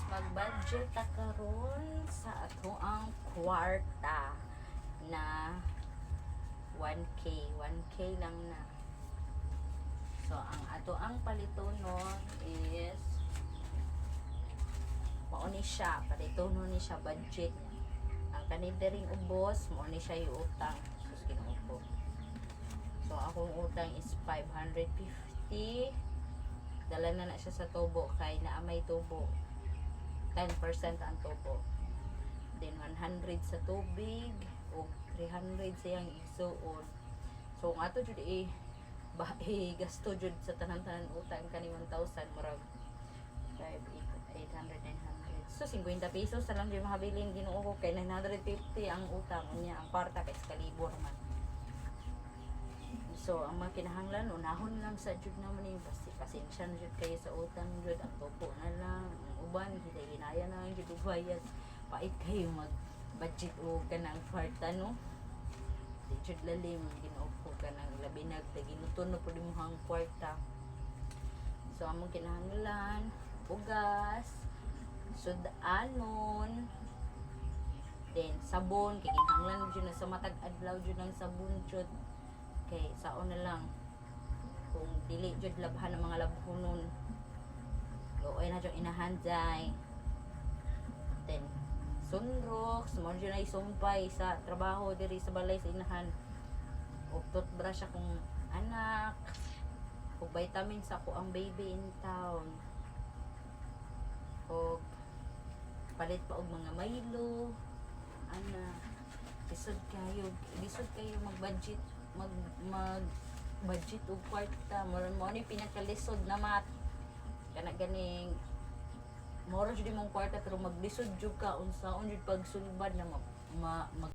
Mag-budget ta karon sa ato ang kwarta na 1K lang na. So ang ato ang palitonon is mauni siya, palitonon ni siya budget. Ang kanidaring ubos mauni siya yung utang. Sus kinuupo. So akong utang is 550. Dala na siya sa tubo kay naamay tubo. 10% ang tubo. Then 100 sa tubig o 300 siyang igsuon. So ang ato jud gasto jud sa tanan-tanan utang kani 1,000 murag 5 800 900. So 50 pesos sa lang di mahabiling Ginoo ko kay 950 ang utang niya, ang kwarta kay kalibor man. So ang mga kinahanglan unahon lang sa jud naman yung pasensya na jud kayo sa utang jud, ang tupo na lang, ang uban hinaya na lang jud bayad. Pait kayo mag budget o kanang kwarta no. Di jud lalim ginuupo ka ng labinag ta ginuton no pud imong kwarta. So among kinahanglan bugas, sudanon, then sabon kay kinahanglan jud na sa matag adlaw jud ng sabon jud. Kay saon na lang kung dili jud labhan ng mga labhonon luoy na jud inahanjay. Then sunrox mo jud na isumpay sa trabaho diri sa balay sa inahan, ug toothbrush akong anak, ug vitamins ako ang baby in town, ug palit pa og mga Milo ana. Lisod kayo mag budget og kwarta mo ni pinakalisod na mat kana ganing moro jud imong kwarta pero maglisod jud ka unsaon jud pagsulbad na mag